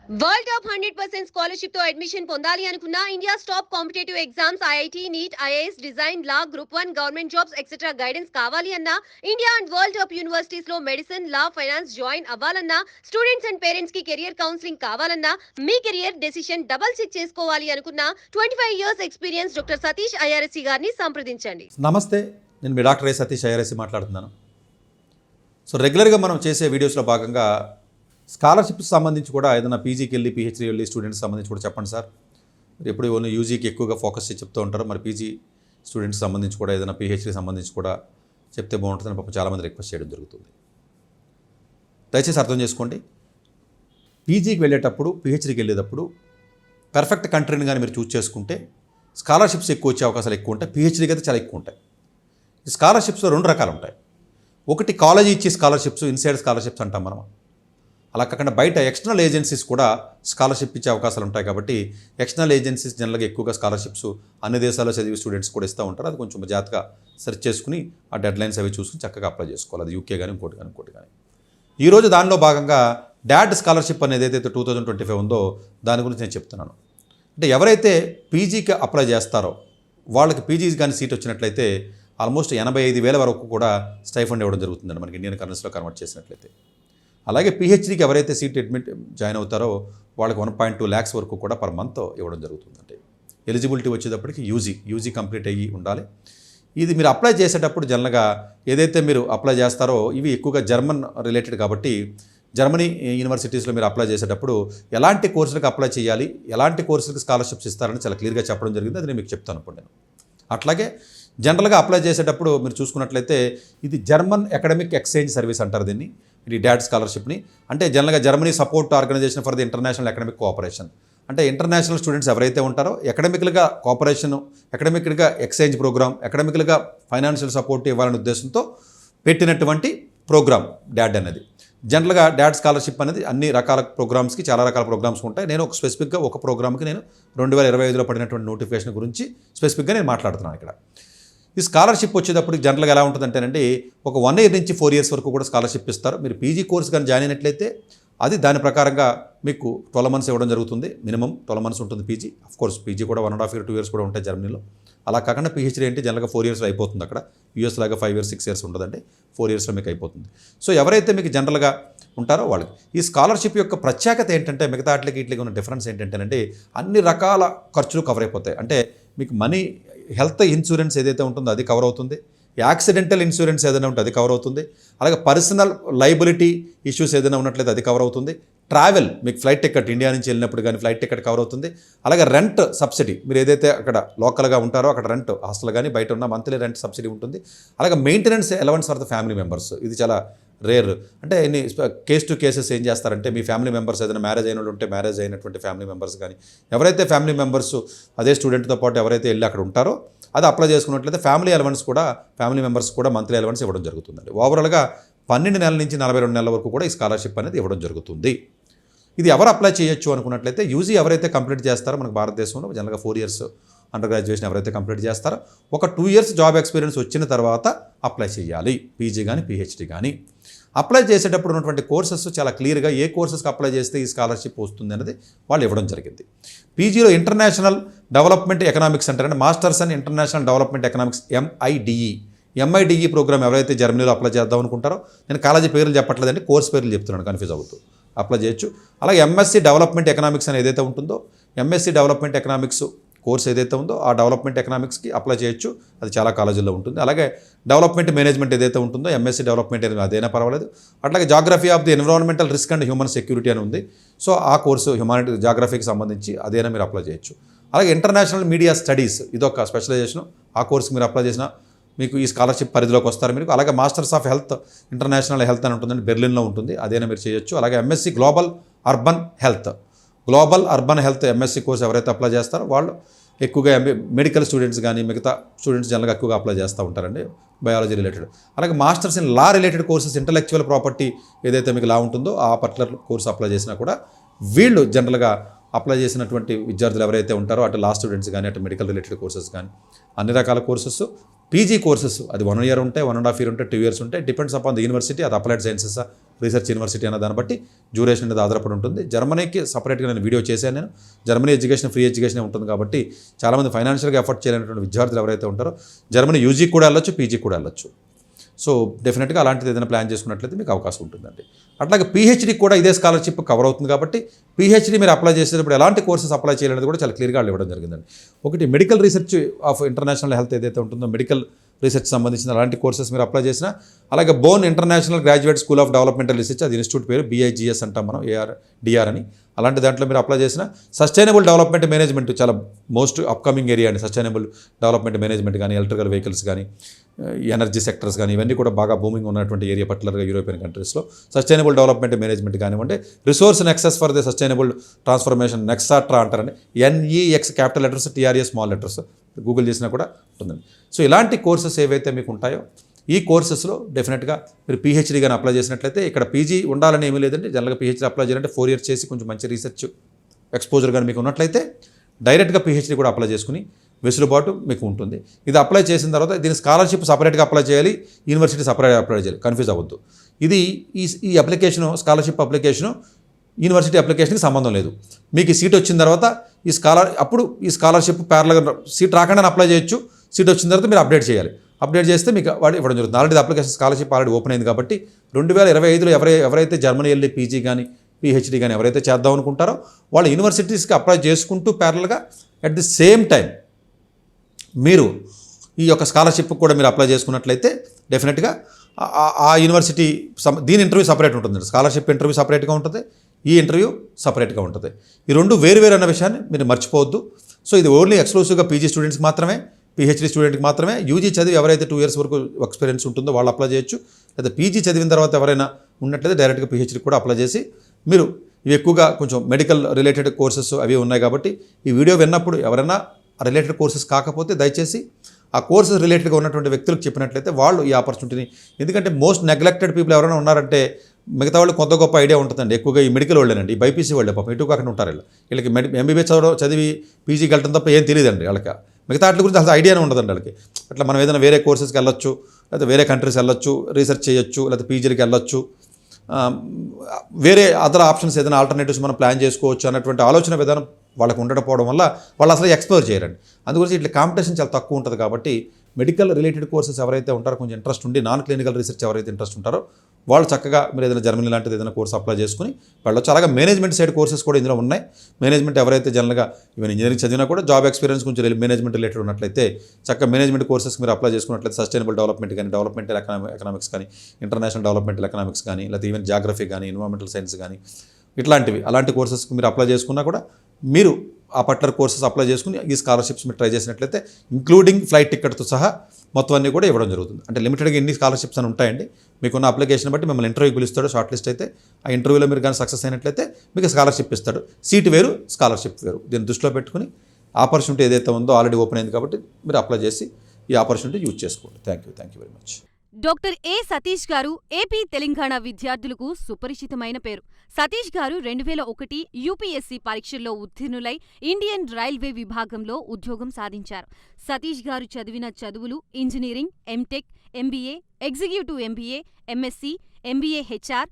World top 100% scholarship తో admission పొందాలి అనుకున్న India's top competitive exams IIT NEET IAS design law group 1 government jobs etcetera guidance కావాలి అన్నా India and world top universities లో medicine law finance join అవ్వాలన్నా students and parents కి career counselling కావాలన్నా మీ కెరియర్ డెసిషన్ డబుల్ చెక్ చేసుకోవాలి అనుకున్న 25 years experience doctor Satish IRSC గారిని సంప్రదించండి. నమస్తే, నేను మీ డాక్టర్ సతీష్ ఐఆర్ఎస్సి మాట్లాడుతున్నాను. సో రెగ్యులర్గా మనం చేసే వీడియోస్లో భాగంగా స్కాలర్షిప్స్ సంబంధించి కూడా ఏదైనా పీజీకి వెళ్ళి పిహెచ్డీ వెళ్ళి స్టూడెంట్స్ సంబంధించి కూడా చెప్పండి సార్. మీరు ఎప్పుడు ఓన్లీ యూజీకి ఎక్కువగా ఫోకస్ చేసి చెప్తూ ఉంటారు, మరి పీజీ స్టూడెంట్స్ సంబంధించి కూడా ఏదైనా పిహెచ్డీ సంబంధించి కూడా చెప్తే బాగుంటుందని పాపం చాలామంది రిక్వెస్ట్ చేయడం జరుగుతుంది. దయచేసి అర్థం చేసుకోండి, పీజీకి వెళ్ళేటప్పుడు పిహెచ్డీకి వెళ్ళేటప్పుడు పర్ఫెక్ట్ కంట్రీని కానీ మీరు చూస్ చేసుకుంటే స్కాలర్షిప్స్ ఎక్కువ వచ్చే అవకాశాలు ఎక్కువ ఉంటాయి. పిహెచ్డీకి అయితే చాలా ఎక్కువ ఉంటాయి. ఈ స్కాలర్షిప్స్లో 2 రకాలు ఉంటాయి. ఒకటి కాలేజీ ఇచ్చే స్కాలర్షిప్స్, ఇన్సైడ్ స్కాలర్షిప్స్ అంటాం మనం. అలా కాకుండా బయట ఎక్స్టర్నల్ ఏజెన్సీస్ కూడా స్కాలర్షిప్ ఇచ్చే అవకాశాలు ఉంటాయి. కాబట్టి ఎక్స్టర్నల్ ఏజెన్సీస్ జనరల్గా ఎక్కువగా స్కాలర్షిప్స్ అన్ని దేశాల్లో చదివే స్టూడెంట్స్ కూడా ఇస్తూ ఉంటారు. అది కొంచెం జాగ్రత్తగా సెర్చ్ చేసుకుని ఆ డెడ్లైన్స్ అవి చూసుకుని చక్కగా అప్లై చేసుకోవాలి. అది యూకే కానీ ఇంకోటి కానీ. ఈరోజు దానిలో భాగంగా డాడ్ స్కాలర్షిప్ అనేది ఏదైతే 2025 ఉందో దాని గురించి నేను చెప్తున్నాను. అంటే ఎవరైతే పీజీకి అప్లై చేస్తారో వాళ్ళకి పీజీ కానీ సీట్ వచ్చినట్లయితే ఆల్మోస్ట్ 85,000 వరకు కూడా స్టైఫండ్ ఇవ్వడం జరుగుతుందండి మనకి ఇండియన్ కరెన్సీలో కన్వర్ట్ చేసినట్లయితే. అలాగే పిహెచ్డీకి ఎవరైతే సీట్ జాయిన్ అవుతారో వాళ్ళకి 1.2 lakhs వరకు కూడా పర్ మంత్ ఇవ్వడం జరుగుతుందండి. ఎలిజిబిలిటీ వచ్చేటప్పటికి యూజీ కంప్లీట్ అయ్యి ఉండాలి. ఇది మీరు అప్లై చేసేటప్పుడు జనరల్గా ఏదైతే మీరు అప్లై చేస్తారో ఇవి ఎక్కువగా జర్మన్ రిలేటెడ్ కాబట్టి జర్మనీ యూనివర్సిటీస్లో మీరు అప్లై చేసేటప్పుడు ఎలాంటి కోర్సులకు అప్లై చేయాలి, ఎలాంటి కోర్సులకు స్కాలర్షిప్స్ ఇస్తారని చాలా క్లియర్గా చెప్పడం జరిగింది. అది నేను మీకు చెప్తాను ఇప్పుడు నేను. అట్లాగే జనరల్గా అప్లై చేసేటప్పుడు మీరు చూసుకున్నట్లయితే ఇది జర్మన్ అకాడమిక్ ఎక్స్చేంజ్ సర్వీస్ అంటారు దీన్ని, ఇది డాడ్ స్కాలర్షిప్ని. అంటే జనరల్గా Germany support organization for the international academic cooperation. అంటే ఇంటర్నేషనల్ స్టూడెంట్స్ ఎవరైతే ఉంటారో ఎకడమికల్గా కోఆపరేషన్, ఎకడమికల్గా ఎక్స్చేంజ్ ప్రోగ్రామ్, ఎకడమికల్గా ఫైనాన్షియల్ సపోర్ట్ ఇవ్వాలనే ఉద్దేశంతో పెట్టినటువంటి ప్రోగ్రామ్ డాడ్ అనేది. జనరల్గా డాడ్ స్కాలర్షిప్ అనేది అన్ని రకాల ప్రోగ్రామ్స్కి చాలా రకాల ప్రోగ్రామ్స్ ఉంటాయి. నేను ఒక స్పెసిఫిక్గా ఒక ప్రోగ్రామ్కి నేను 2025లో పడినటువంటి నోటిఫికేషన్ గురించి స్పెసిఫిక్గా నేను మాట్లాడుతున్నాను ఇక్కడ. ఈ స్కాలర్షిప్ వచ్చేటప్పుడు జనరల్గా ఎలా ఉంటుందంటేనండి, ఒక 1 year నుంచి 4 years వరకు కూడా స్కాలర్షిప్ ఇస్తారు. మీరు పీజీ కోర్స్ కానీ జాయిన్ అయినట్లయితే అది దాని ప్రకారంగా మీకు 12 months ఇవ్వడం జరుగుతుంది. మినిమం 12 months ఉంటుంది పీజీ. కోర్స్ పీజీ కూడా 1.5 year 2 years కూడా ఉంటాయి జర్మనీలో. అలా కాకుండా పిహెచ్డీ అంటే జనరల్గా 4 yearsలో అయిపోతుంది. అక్కడ యూఎస్ లాగా 5 years 6 years ఉండదండి, 4 yearsలో మీకు అయిపోతుంది. సో ఎవరైతే మీకు జనరల్గా ఉంటారో వాళ్ళకి ఈ స్కాలర్షిప్ యొక్క ప్రత్యేకత ఏంటంటే, మిగతా వీటికి ఉన్న డిఫరెన్స్ ఏంటంటేనండి, అన్ని రకాల ఖర్చులు కవర్ అయిపోతాయి. అంటే మీకు మనీ, హెల్త్ ఇన్సూరెన్స్ ఏదైతే ఉంటుందో అది కవర్ అవుతుంది, యాక్సిడెంటల్ ఇన్సూరెన్స్ ఏదైనా ఉంటే అది కవర్ అవుతుంది, అలాగే పర్సనల్ లైబిలిటీ ఇష్యూస్ ఏదైనా ఉన్నట్లయితే అది కవర్ అవుతుంది, ట్రావెల్ మీకు ఫ్లైట్ టికెట్ ఇండియా నుంచి వెళ్ళినప్పుడు కానీ ఫ్లైట్ టికెట్ కవర్ అవుతుంది, అలాగే రెంట్ సబ్సిడీ మీరు ఏదైతే అక్కడ లోకల్గా ఉంటారో అక్కడ రెంట్ హాస్టల్ కానీ బయట ఉన్న మంత్లీ రెంట్ సబ్సిడీ ఉంటుంది, అలాగే maintenance allowance for the family members. ఇది చాలా రేర్. అంటే ఇన్ని కేస్ టు కేసెస్ ఏం చేస్తారంటే, మీ ఫ్యామిలీ మెంబర్స్ ఏదైనా మ్యారేజ్ అయిన వాళ్ళు ఉంటే మ్యారేజ్ అయినటువంటి ఫ్యామిలీ మెంబర్స్ కానీ ఎవరైతే ఫ్యామిలీ మెంబర్స్ అదే స్టూడెంట్తో పాటు ఎవరైతే వెళ్ళి అక్కడ ఉంటారో అది అప్లై చేసుకున్నట్లయితే ఫ్యామిలీ అలవెన్స్ కూడా ఫ్యామిలీ మెంబర్స్ కూడా మంత్లీ అలవెన్స్ ఇవ్వడం జరుగుతుందండి. ఓవరాల్గా 12 నెలల నుంచి 42 నెలల వరకు కూడా ఈ స్కాలర్షిప్ అనేది ఇవ్వడం జరుగుతుంది. ఇది ఎవరు అప్లై చేయొచ్చు అనుకున్నట్లయితే యూజీ ఎవరైతే కంప్లీట్ చేస్తారో మనకు భారతదేశంలో జనరల్గా 4 years అండర్ గ్రాడ్యుయేషన్ ఎవరైతే కంప్లీట్ చేస్తారో ఒక 2 years జాబ్ ఎక్స్పీరియన్స్ వచ్చిన తర్వాత అప్లై చేయాలి, పీజీ కానీ పిహెచ్డీ కానీ. అప్లై చేసేటప్పుడు ఉన్నటువంటి కోర్సెస్ చాలా క్లియర్గా ఏ కోర్సెస్కి అప్లై చేస్తే ఈ స్కాలర్షిప్ వస్తుంది అనేది వాళ్ళు ఇవ్వడం జరిగింది. పీజీలో ఇంటర్నేషనల్ డెవలప్మెంట్ ఎకనామిక్స్ అంటారంటే masters and international development economics MIDE programme ఎవరైతే జర్మనీలో అప్లై చేద్దాం అనుకుంటారో, నేను కాలేజీ పేర్లు చెప్పట్లేదండి, కోర్స్ పేర్లు చెప్తున్నాను కన్ఫ్యూజ్ అవుతూ, అప్లై చేయొచ్చు. అలాగే ఎంఎస్సీ డెవలప్మెంట్ ఎకనామిక్స్ అని ఏదైతే ఉంటుందో ఎంఎస్సీ డెవలప్మెంట్ ఎకనామిక్స్ కోర్స్ ఏదైతే ఉందో ఆ డెవలప్మెంట్ ఎకనామిక్స్కి అప్లై చేయొచ్చు. అది చాలా కాలేజీల్లో ఉంటుంది. అలాగే డెవలప్మెంట్ మేనేజ్మెంట్ ఏదైతే ఉంటుందో ఎంఎస్సీ డెవలప్మెంట్ అదైనా పర్వాలేదు. అట్లాగే geography of the environmental risk and human security అని ఉంది. సో ఆ కోర్సు హ్యుమానిటీ జాగ్రఫీకి సంబంధించి అదైనా మీరు అప్లై చేయొచ్చు. అలాగే ఇంటర్నేషనల్ మీడియా స్టడీస్ ఇదొక స్పెషలైజేషన్, ఆ కోర్సుకి మీరు అప్లై చేసిన మీకు ఈ స్కాలర్షిప్ పరిధిలోకి వస్తారు మీరు. అలాగే masters of health international health అని ఉంటుందండి, బెర్లిన్లో ఉంటుంది, అదైనా మీరు చేయొచ్చు. అలాగే MSc global urban health MSc course ఎవరైతే అప్లై చేస్తారో వాళ్ళు ఎక్కువగా మెడికల్ స్టూడెంట్స్ కానీ మిగతా స్టూడెంట్స్ జనరల్గా ఎక్కువగా అప్లై చేస్తూ ఉంటారండి, బయాలజీ రిలేటెడ్. అలాగే masters in law related courses, intellectual property ఏదైతే మీకు లా ఉంటుందో ఆ పర్టికులర్ కోర్స్ అప్లై చేసినా కూడా వీళ్ళు జనరల్గా అప్లై చేసినటువంటి విద్యార్థులు ఎవరైతే ఉంటారో అటు లా స్టూడెంట్స్ కానీ అటు మెడికల్ రిలేటెడ్ కోర్సెస్ కానీ అన్ని రకాల కోర్సెస్ పీజీ కోర్సెస్ అది 1 year ఉంటాయి, 1.5 year ఉంటాయి, 2 years ఉంటాయి. డిపెండ్స్ అపాన్ ద యూనివర్సిటీ, అది అప్లైడ్ సైన్సెస్ రీసెర్చ్ యూనివర్సిటీ అన్న దాన్ని బట్టి డ్యూరేషన్ అనేది ఆధారపడి ఉంటుంది. జర్మనీకి సపరేట్గా నేను వీడియో చేశాను. నేను జర్మనీ ఎడ్యుకేషన్ ఫ్రీ ఎడ్యుకేషన్ ఉంటుంది కాబట్టి చాలామంది ఫైనాన్షియల్గా ఎఫర్ట్ చేయలేనటువంటి విద్యార్థులు ఎవరైతే ఉంటారో జర్మనీ యూజీకి కూడా వెళ్ళొచ్చు, పీజీకి కూడా వెళ్ళొచ్చు. సో డెఫినెట్గా అలాంటిది ఏదైనా ప్లాన్ చేసుకున్నట్లయితే మీకు అవకాశం ఉంటుందండి. అట్లాగే పీహెచ్డీ కూడా ఇదే స్కాలర్షిప్ కవర్ అవుతుంది కాబట్టి పీహెచ్డీ మీరు అప్లై చేసేటప్పుడు ఎలాంటి కోర్సెస్ అప్లై చేయాలనేది కూడా చాలా క్లియర్గా వాళ్ళు ఇవ్వడం జరిగిందండి. ఒకటి medical research of international health ఏదైతే ఉంటుందో మెడికల్ రీసెర్చ్ సంబంధించిన అలాంటి కోర్సెస్ మీరు అప్లై చేసినా, అలాగే bone international graduate school of developmental research, అది ఇన్స్టిట్యూట్ పేరు BIGS అంటాం మనం, ARDR అని. అలాంటి దాంట్లో మీరు అప్లై చేసిన సస్టైనబుల్ డెవలప్మెంట్ మేనేజ్మెంట్ చాలా మోస్ట్ అప్కమింగ్ ఏరియా అండి. సస్టైనబుల్ డెవలప్మెంట్ మేనేజ్మెంట్ కానీ, ఎలక్ట్రికల్ వెహికల్స్ కానీ, ఎనర్జీ సెక్టర్స్ కానీ, ఇవన్నీ కూడా బాగా బూమింగ్ ఉన్నటువంటి ఏరియా, పర్టికులర్గా యూరోపియన్ కంట్రీస్లో. సస్టైనబుల్ డెవలప్మెంట్ మేనేజ్మెంట్ కానివ్వండి, resource nexus for the sustainable transformation, NEXtra అంటారండి. NEX capital letters, TRA small letters, Google చేసినా కూడా ఉంటుందండి. సో ఇలాంటి కోర్సెస్ ఏవైతే మీకు ఉంటాయో ఈ కోర్సెస్లో డెఫినెట్గా మీరు పీహెచ్డీ కానీ అప్లై చేసినట్లయితే, ఇక్కడ పీజీ ఉండాలని ఏమీ లేదండి. జనరల్గా పీహెచ్డీ అప్లై చేయాలంటే 4 years చేసి కొంచెం మంచి రీసెర్చ్ ఎక్స్పోజర్ కానీ మీకు ఉన్నట్లయితే డైరెక్ట్గా పీహెచ్డీ కూడా అప్లై చేసుకుని వెసులుబాటు మీకు ఉంటుంది. ఇది అప్లై చేసిన తర్వాత దీని స్కాలర్షిప్ సపరేట్గా అప్లై చేయాలి, యూనివర్సిటీ సపరేట్గా అప్లై చేయాలి, కన్ఫ్యూజ్ అవ్వద్దు. ఇది ఈ అప్లికేషను, స్కాలర్షిప్ అప్లికేషను యూనివర్సిటీ అప్లికేషన్కి సంబంధం లేదు. మీకు సీట్ వచ్చిన తర్వాత అప్పుడు ఈ స్కాలర్షిప్ ప్యారల్గా సీట్ రాకుండా అప్లై చేయొచ్చు. సీట్ వచ్చిన తర్వాత మీరు అప్డేట్ చేయాలి. అప్డేట్ చేస్తే మీకు వాడు ఇవ్వడం జరుగుతుంది. Already application scholarship already open అయింది కాబట్టి 2025లో ఎవరైతే జర్మనీ వెళ్ళి పీజీ కానీ పీహెచ్డీ కానీ ఎవరైతే చేద్దాం అనుకుంటారో వాళ్ళు యూనివర్సిటీస్కి అప్లై చేసుకుంటూ ప్యారల్గా అట్ ది సేమ్ టైం మీరు ఈ యొక్క స్కాలర్షిప్ కూడా మీరు అప్లై చేసుకున్నట్లయితే డెఫినెట్గా ఆ యూనివర్సిటీ దీని ఇంటర్వ్యూ సపరేట్ ఉంటుంది. స్కాలర్షిప్ ఇంటర్వ్యూ సపరేట్గా ఉంటుంది, ఈ ఇంటర్వ్యూ సపరేట్గా ఉంటుంది. ఈ రెండు వేరు అన్న విషయాన్ని మీరు మర్చిపోవద్దు. సో ఇది ఓన్లీ ఎక్స్క్లూసివ్గా పీజీ స్టూడెంట్స్కి మాత్రమే, పీహెచ్డీ స్టూడెంట్కి మాత్రమే. యూజీ చదివి ఎవరైతే 2 years వరకు ఎక్స్పీరియన్స్ ఉంటుందో వాళ్ళు అప్లై చేయొచ్చు. లేదా పీజీ చదివిన తర్వాత ఎవరైనా ఉన్నట్లయితే డైరెక్ట్గా పీహెచ్డీ కూడా అప్లై చేసి మీరు ఇవి ఎక్కువగా కొంచెం మెడికల్ రిలేటెడ్ కోర్సెస్ అవి ఉన్నాయి కాబట్టి ఈ వీడియో విన్నప్పుడు ఎవరైనా రిలేటెడ్ కోర్సెస్ కాకపోతే దయచేసి ఆ కోర్సెస్ రిలేటెడ్గా ఉన్నటువంటి వ్యక్తులకు చెప్పినట్లయితే వాళ్ళు ఈ ఆపర్చునిటీని, ఎందుకంటే మోస్ట్ నెగ్లెక్టెడ్ పీపుల్ ఎవరైనా ఉన్నారంటే మిగతా వాళ్ళు కొంత గొప్ప ఐడియా ఉంటుందండి. ఎక్కువగా ఈ మెడికల్ వాళ్ళేనండి, ఈ బైపీసీ వాళ్ళే పాపం ఇటు కాకుండా ఉంటారు. వీళ్ళకి MBBS చదివి పీజీకి వెళ్ళడం తప్ప ఏం తెలియదండి వాళ్ళకి. మిగతా వాటి గురించి అసలు ఐడియానే ఉండదండి వాళ్ళకి. అట్లా మనం ఏదైనా వేరే కోర్సెస్కి వెళ్ళొచ్చు, లేకపోతే వేరే కంట్రీస్ వెళ్ళొచ్చు, రీసెర్చ్ చేయొచ్చు, లేకపోతే పీజీకి వెళ్ళొచ్చు, వేరే అదర్ ఆప్షన్స్ ఏదైనా ఆల్టర్నేటివ్స్ మనం ప్లాన్ చేసుకోవచ్చు అన్నటువంటి ఆలోచన విధానం వాళ్ళకు ఉండకపోవడం వల్ల వాళ్ళు అసలు ఎక్స్ప్లోర్ చేయరండి. అందుగురించి ఇట్లా కాంపిటీషన్ చాలా తక్కువ ఉంటుంది కాబట్టి మెడికల్ రిలేటెడ్ కోర్సెస్ ఎవరైతే ఉంటారో కొంచెం ఇంట్రెస్ట్ ఉండి, నాన్ క్లినికల్ రీసెర్చ్ ఎవరైతే ఇంట్రెస్ట్ ఉంటారో వాళ్ళు చక్కగా మీరు ఏదైనా జర్మనీ లాంటిది ఏదైనా కోర్స్ అప్లై చేసుకుని వెళ్ళొచ్చు. అలాగే మేనేజ్మెంట్ సైడ్ కోర్సెస్ కూడా ఇందులో ఉన్నాయి. మేనేజ్మెంట్ ఎవరైతే జనరల్గా ఈవెన్ ఇంజనీరింగ్ చదివినా కూడా జాబ్ ఎక్స్పీరియన్స్ కొంచెం మేనేజ్మెంట్ రిలేటెడ్ ఉన్నట్లయితే చక్కగా మేనేజ్మెంట్ కోర్సెస్ మీరు అప్లై చేసుకున్నట్లయితే సస్టైనబుల్ డెవలప్మెంట్ కానీ, డెవలప్మెంటల్ ఎకనామిక్స్ కానీ, ఇంటర్నేషనల్ డెవలప్మెంటల్ ఎకనామిక్స్ కానీ, లేకపోతే ఈవెన్ జాగ్రఫీ కానీ, ఎన్విరాన్మెంటల్ సైన్స్ కానీ, ఇట్లాంటివి అలాంటి కోర్సెస్కి మీరు అప్లై చేసుకున్నా కూడా మీరు ఆ పర్టికులర్ కోర్సెస్ అప్లై చేసుకుని ఈ స్కాలర్షిప్స్ మీరు ట్రై చేసినట్లయితే ఇంక్లూడింగ్ ఫ్లైట్ టికెట్తో సహా మొత్తం అన్నీ కూడా ఇవ్వడం జరుగుతుంది. అంటే లిమిటెడ్గా ఎన్ని స్కాలర్షిప్స్ అని ఉంటాయండి. మీకున్న అప్లికేషన్ బట్టి మిమ్మల్ని ఇంటర్వ్యూకి పిలుస్తాడు, షార్ట్ లిస్ట్ అయితే ఆ ఇంటర్వ్యూలో మీరు కానీ సక్సెస్ అయినట్లయితే మీకు స్కాలర్షిప్ ఇస్తాడు. సీట్ వేరు, స్కాలర్షిప్ వేరు. దీన్ని దృష్టిలో పెట్టుకుని ఆపర్చునిటీ ఏదైతే ఉందో ఆల్రెడీ ఓపెన్ అయింది కాబట్టి మీరు అప్లై చేసి ఈ ఆపర్చునిటీ యూజ్ చేసుకోండి. Thank you very much. Doctor ఏ సతీష్ గారు ఏపీ తెలంగాణ విద్యార్థులకు సుపరిచితమైన పేరు. సతీష్ గారు 2001 UPSC పరీక్షల్లో ఉత్తీర్ణులై ఇండియన్ రైల్వే విభాగంలో ఉద్యోగం సాధించారు. సతీష్ గారు చదివిన చదువులు engineering, MTech, MBA, executive MBA, MSc, MBA HR,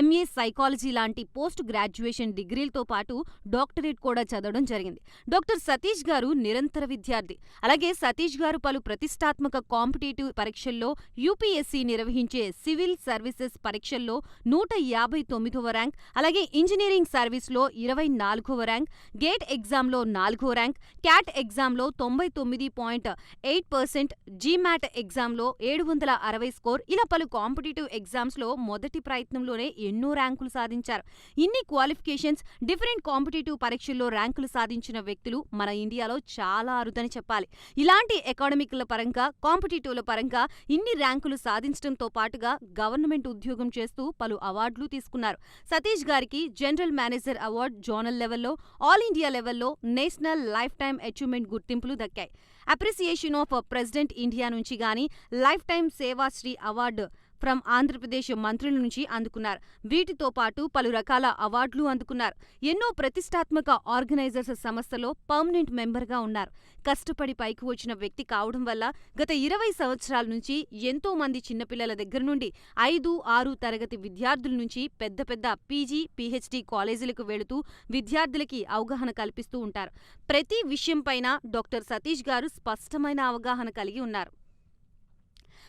MA psychology లాంటి పోస్ట్ గ్రాడ్యుయేషన్ డిగ్రీలతో పాటు డాక్టరేట్ కూడా చదవడం జరిగింది. డాక్టర్ సతీష్ గారు నిరంతర విద్యార్థి. అలాగే సతీష్ గారు పలు ప్రతిష్టాత్మక కాంపిటేటివ్ పరీక్షల్లో UPSC నిర్వహించే సివిల్ సర్వీసెస్ పరీక్షల్లో 159వ ర్యాంక్, అలాగే ఇంజనీరింగ్ సర్వీస్లో 24వ ర్యాంక్, గేట్ ఎగ్జామ్లో 4వ ర్యాంక్, క్యాట్ ఎగ్జామ్లో 99.8%, GMAT ఎగ్జామ్లో 760 స్కోర్, ఇలా పలు కాంపిటేటివ్ ఎగ్జామ్స్లో మొదటి ప్రయత్నంలోనే ఎన్నో ర్యాంకులు సాధించారు. ఇన్ని క్వాలిఫికేషన్స్, డిఫరెంట్ కాంపిటేటివ్ పరీక్షల్లో ర్యాంకులు సాధించిన వ్యక్తులు మన ఇండియాలో చాలా అరుదని చెప్పాలి. ఇలాంటి అకాడమిక్ల పరంగా, కాంపిటేటివ్ల పరంగా ఇన్ని ర్యాంకులు సాధించడంతో పాటుగా గవర్నమెంట్ ఉద్యోగం చేస్తూ పలు అవార్డులు తీసుకున్నారు. సతీష్ గారికి జనరల్ మేనేజర్ అవార్డు జోనల్ లెవెల్లో, ఆల్ ఇండియా లెవెల్లో నేషనల్ లైఫ్ టైమ్ అచీవ్మెంట్ గుర్తింపులు దక్కాయి. అప్రిసియేషన్ ఆఫ్ ప్రెసిడెంట్ ఇండియా నుంచి గానీ, lifetime Sevashri award from Andhra Pradesh మంత్రుల నుంచి అందుకున్నారు. వీటితో పాటు పలు రకాల అవార్డులు అందుకున్నారు. ఎన్నో ప్రతిష్టాత్మక ఆర్గనైజర్స్ సంస్థలో పర్మనెంట్ మెంబర్గా ఉన్నారు. కష్టపడి పైకి వచ్చిన వ్యక్తి కావడం వల్ల గత 20 సంవత్సరాల నుంచి ఎంతో మంది చిన్నపిల్లల దగ్గర నుండి 5, 6 తరగతి విద్యార్థుల నుంచి పెద్ద పెద్ద పీజీ, పీహెచ్డీ కాలేజీలకు వెళుతూ విద్యార్థులకి అవగాహన కల్పిస్తూ ఉంటారు. ప్రతి విషయంపైన డాక్టర్ సతీష్ గారు స్పష్టమైన అవగాహన కలిగి ఉన్నారు.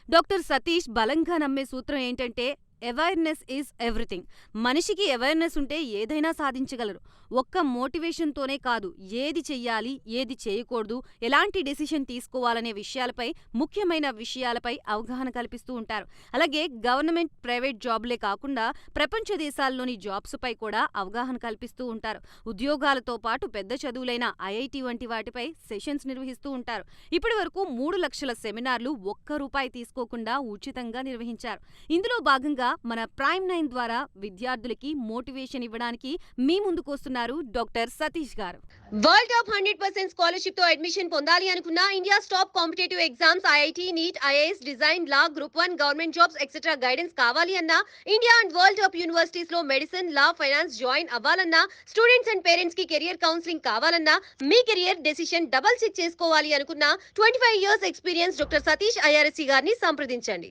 డాక్టర్ సతీష్ బలంగా నమ్మే సూత్రం ఏంటంటే అవేర్నెస్ ఈజ్ ఎవ్రీథింగ్. మనిషికి అవేర్నెస్ ఉంటే ఏదైనా సాధించగలరు. ఒక్క మోటివేషన్తోనే కాదు, ఏది చెయ్యాలి, ఏది చేయకూడదు, ఎలాంటి డెసిషన్ తీసుకోవాలనే విషయాలపై, ముఖ్యమైన విషయాలపై అవగాహన కల్పిస్తూ ఉంటారు. అలాగే గవర్నమెంట్, ప్రైవేట్ జాబ్లే కాకుండా ప్రపంచ దేశాల్లోని జాబ్స్ పై కూడా అవగాహన కల్పిస్తూ ఉంటారు. ఉద్యోగాలతో పాటు పెద్ద చదువులైన ఐఐటి వంటి వాటిపై సెషన్స్ నిర్వహిస్తూ ఉంటారు. ఇప్పటి వరకు 3 లక్షల సెమినార్లు ₹1 తీసుకోకుండా ఉచితంగా నిర్వహించారు. ఇందులో భాగంగా మన ప్రైమ్ 9 ద్వారా విద్యార్థులకి మోటివేషన్ ఇవ్వడానికి మీ ముందుకు వస్తున్నారు డాక్టర్ సతీష్ గారు. వరల్డ్ టాప్ 100% స్కాలర్షిప్ తో అడ్మిషన్ పొందాలి అనుకున్నా India top competitive exams IIT, NEET, IAS, design, law, group 1 government jobs etcetera guidance కావాలి అన్నా, India and world top universities లో మెడిసిన్, లా, ఫైనాన్స్ జాయిన్ అవ్వాలన్నా, స్టూడెంట్స్ అండ్ పేరెంట్స్ కి career counselling కావాలన్నా, మీ కెరియర్ డెసిషన్ డబుల్ చెక్ చేసుకోవాలి అనుకున్నా 25 years experience doctor Satish IRSC గారిని సంప్రదించండి.